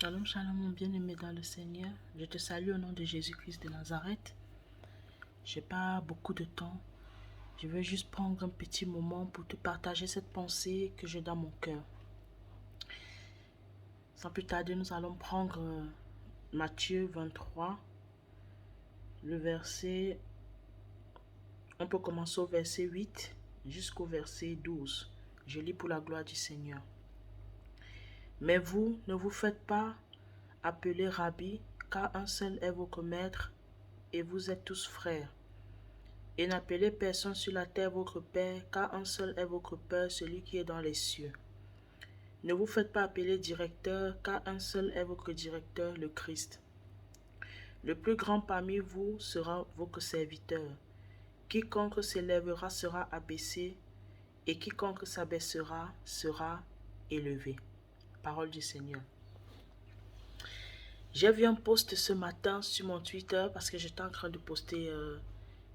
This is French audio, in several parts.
Shalom, shalom, mon bien-aimé dans le Seigneur. Je te salue au nom de Jésus-Christ de Nazareth. Je n'ai pas beaucoup de temps. Je veux juste prendre un petit moment pour te partager cette pensée que j'ai dans mon cœur. Sans plus tarder, nous allons prendre Matthieu 23, le verset. On peut commencer au verset 8 jusqu'au verset 12. Je lis pour la gloire du Seigneur. Mais vous, ne vous faites pas appeler Rabbi, car un seul est votre maître, et vous êtes tous frères. Et n'appelez personne sur la terre votre Père, car un seul est votre Père, celui qui est dans les cieux. Ne vous faites pas appeler directeur, car un seul est votre directeur, le Christ. Le plus grand parmi vous sera votre serviteur. Quiconque s'élèvera sera abaissé, et quiconque s'abaissera sera élevé. Parole du Seigneur. J'ai vu un post ce matin sur mon Twitter parce que j'étais en train de poster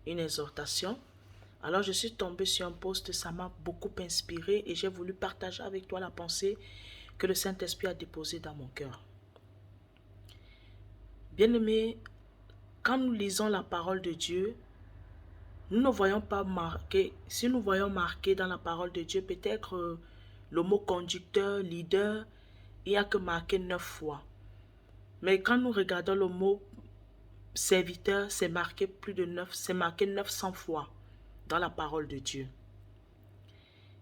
une exhortation. Alors je suis tombée sur un post, ça m'a beaucoup inspiré et j'ai voulu partager avec toi la pensée que le Saint-Esprit a déposée dans mon cœur. Bien-aimés, quand nous lisons la parole de Dieu, nous ne voyons pas marqué, si nous voyons marqué dans la parole de Dieu, peut-être le mot conducteur, leader, il n'y a que marqué 9 fois. Mais quand nous regardons le mot serviteur, c'est marqué c'est marqué 900 fois dans la parole de Dieu.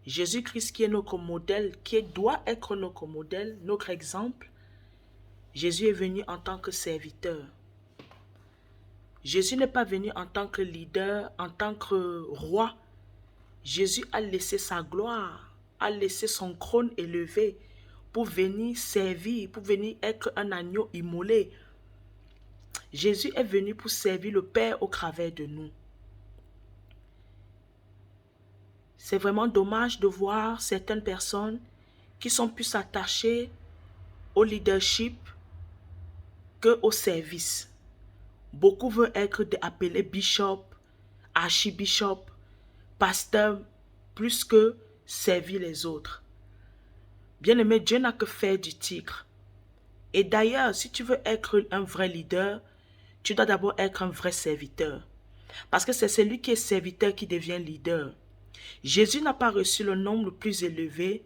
Jésus-Christ qui est notre modèle, qui doit être notre modèle, notre exemple, Jésus est venu en tant que serviteur. Jésus n'est pas venu en tant que leader, en tant que roi. Jésus a laissé sa gloire, a laissé son trône élevé pour venir servir, pour venir être un agneau immolé. Jésus est venu pour servir le Père au travers de nous. C'est vraiment dommage de voir certaines personnes qui sont plus attachées au leadership qu'au service. Beaucoup veulent être appelés bishop, archibishop, pasteur, plus que servir les autres. Bien-aimé, Dieu n'a que faire du titre. Et d'ailleurs, si tu veux être un vrai leader, tu dois d'abord être un vrai serviteur. Parce que c'est celui qui est serviteur qui devient leader. Jésus n'a pas reçu le nom le plus élevé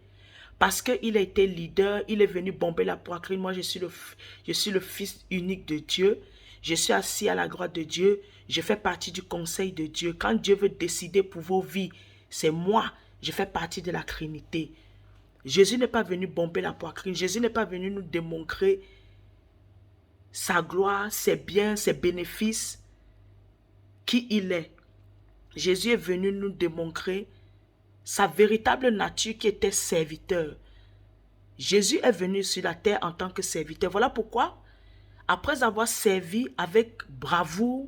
parce qu'il a été leader, il est venu bomber la poitrine. Moi, je suis le fils unique de Dieu. Je suis assis à la droite de Dieu. Je fais partie du conseil de Dieu. Quand Dieu veut décider pour vos vies, c'est moi. Je fais partie de la Trinité. Jésus n'est pas venu bomber la poitrine. Jésus n'est pas venu nous démontrer sa gloire, ses biens, ses bénéfices, qui il est. Jésus est venu nous démontrer sa véritable nature qui était serviteur. Jésus est venu sur la terre en tant que serviteur. Voilà pourquoi, après avoir servi avec bravoure,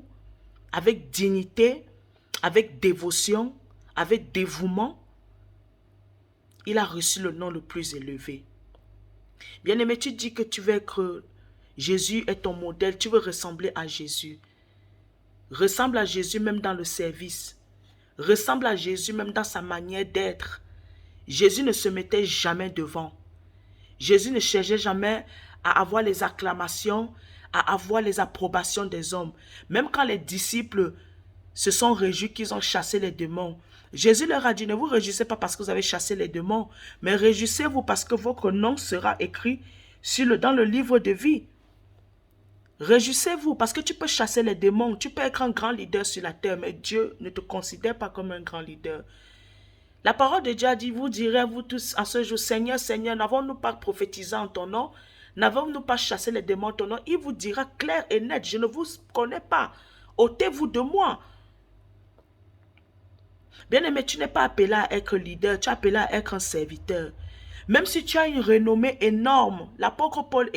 avec dignité, avec dévotion, avec dévouement, il a reçu le nom le plus élevé. Bien-aimé, tu dis que tu veux être... Jésus est ton modèle, tu veux ressembler à Jésus. Ressemble à Jésus même dans le service. Ressemble à Jésus même dans sa manière d'être. Jésus ne se mettait jamais devant. Jésus ne cherchait jamais à avoir les acclamations, à avoir les approbations des hommes. Même quand les disciples se sont réjouis qu'ils ont chassé les démons, Jésus leur a dit, ne vous réjouissez pas parce que vous avez chassé les démons, mais réjouissez-vous parce que votre nom sera écrit dans le livre de vie. Réjouissez-vous parce que tu peux chasser les démons, tu peux être un grand leader sur la terre, mais Dieu ne te considère pas comme un grand leader. La parole de Dieu a dit, vous direz, vous tous, en ce jour, Seigneur, Seigneur, n'avons-nous pas prophétisé en ton nom? N'avons-nous pas chassé les démons en ton nom? Il vous dira clair et net, je ne vous connais pas. Ôtez-vous de moi. Bien-aimé, tu n'es pas appelé à être leader, tu es appelé à être un serviteur. Même si tu as une renommée énorme, l'apôtre Paul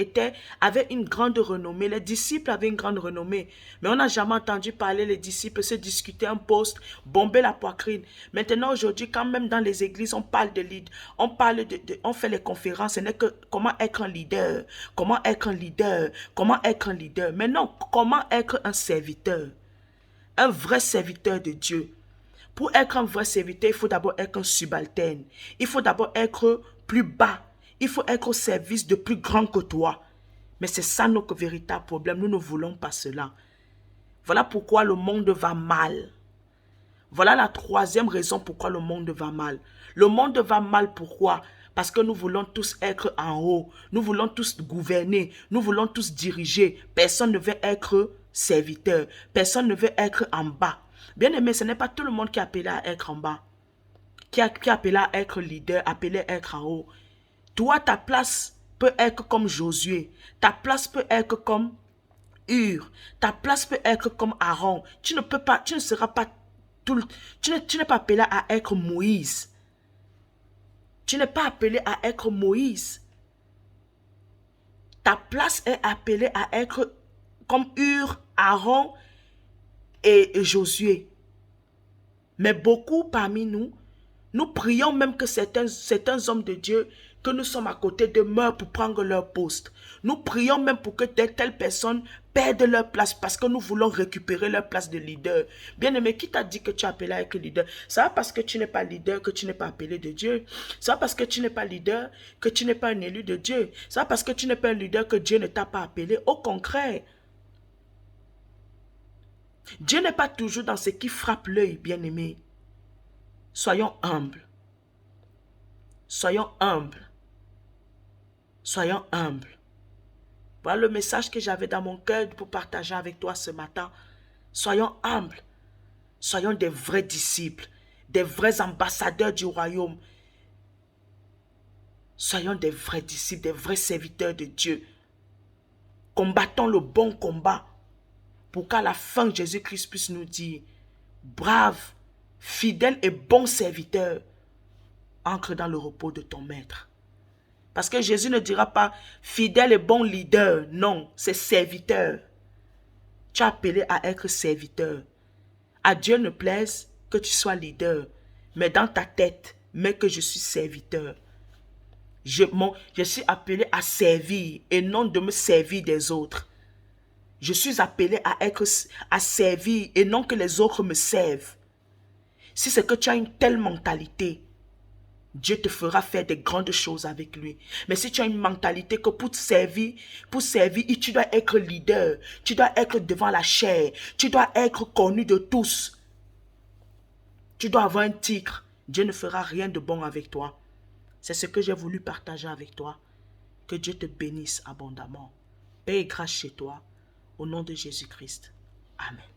avait une grande renommée, les disciples avaient une grande renommée. Mais on n'a jamais entendu parler les disciples se discuter un poste, bomber la poitrine. Maintenant, aujourd'hui, quand même dans les églises, on parle de lead, on fait les conférences, ce n'est que comment être un leader, comment être un leader, comment être un leader. Mais non, comment être un serviteur, un vrai serviteur de Dieu. Pour être un vrai serviteur, il faut d'abord être un subalterne. Il faut d'abord être plus bas. Il faut être au service de plus grand que toi. Mais c'est ça notre véritable problème. Nous ne voulons pas cela. Voilà pourquoi le monde va mal. Voilà la troisième raison pourquoi le monde va mal. Le monde va mal pourquoi? Parce que nous voulons tous être en haut. Nous voulons tous gouverner. Nous voulons tous diriger. Personne ne veut être serviteur. Personne ne veut être en bas. Bien aimé, ce n'est pas tout le monde qui est appelé à être en bas. Qui est appelé à être leader, appelé à être en haut. Toi, ta place peut être comme Josué. Ta place peut être comme Hur. Ta place peut être comme Aaron. Tu ne seras pas tu n'es pas appelé à être Moïse. Tu n'es pas appelé à être Moïse. Ta place est appelée à être comme Hur, Aaron et Josué. Mais beaucoup parmi nous, nous prions même que certains hommes de Dieu que nous sommes à côté de meurent pour prendre leur poste. Nous prions même pour que telles personnes perdent leur place parce que nous voulons récupérer leur place de leader. Bien-aimé, qui t'a dit que tu es appelé à être leader? C'est pas parce que tu n'es pas leader que tu n'es pas appelé de Dieu. C'est pas parce que tu n'es pas leader que tu n'es pas un élu de Dieu. C'est pas parce que tu n'es pas un leader que Dieu ne t'a pas appelé. Au contraire, Dieu n'est pas toujours dans ce qui frappe l'œil, bien-aimé. Soyons humbles. Soyons humbles. Soyons humbles. Voilà le message que j'avais dans mon cœur pour partager avec toi ce matin. Soyons humbles. Soyons des vrais disciples, des vrais ambassadeurs du royaume. Soyons des vrais disciples, des vrais serviteurs de Dieu. Combattons le bon combat pour qu'à la fin Jésus-Christ puisse nous dire: brave, fidèle et bon serviteur, entre dans le repos de ton maître. Parce que Jésus ne dira pas fidèle et bon leader. Non, c'est serviteur. Tu es appelé à être serviteur. À Dieu ne plaise que tu sois leader. Mais dans ta tête, mais que je suis serviteur. Je suis appelé à servir et non de me servir des autres. Je suis appelé à servir et non que les autres me servent. Si c'est que tu as une telle mentalité, Dieu te fera faire de grandes choses avec lui. Mais si tu as une mentalité que pour servir, tu dois être leader. Tu dois être devant la chair. Tu dois être connu de tous. Tu dois avoir un titre. Dieu ne fera rien de bon avec toi. C'est ce que j'ai voulu partager avec toi. Que Dieu te bénisse abondamment. Paix et grâce chez toi. Au nom de Jésus-Christ. Amen.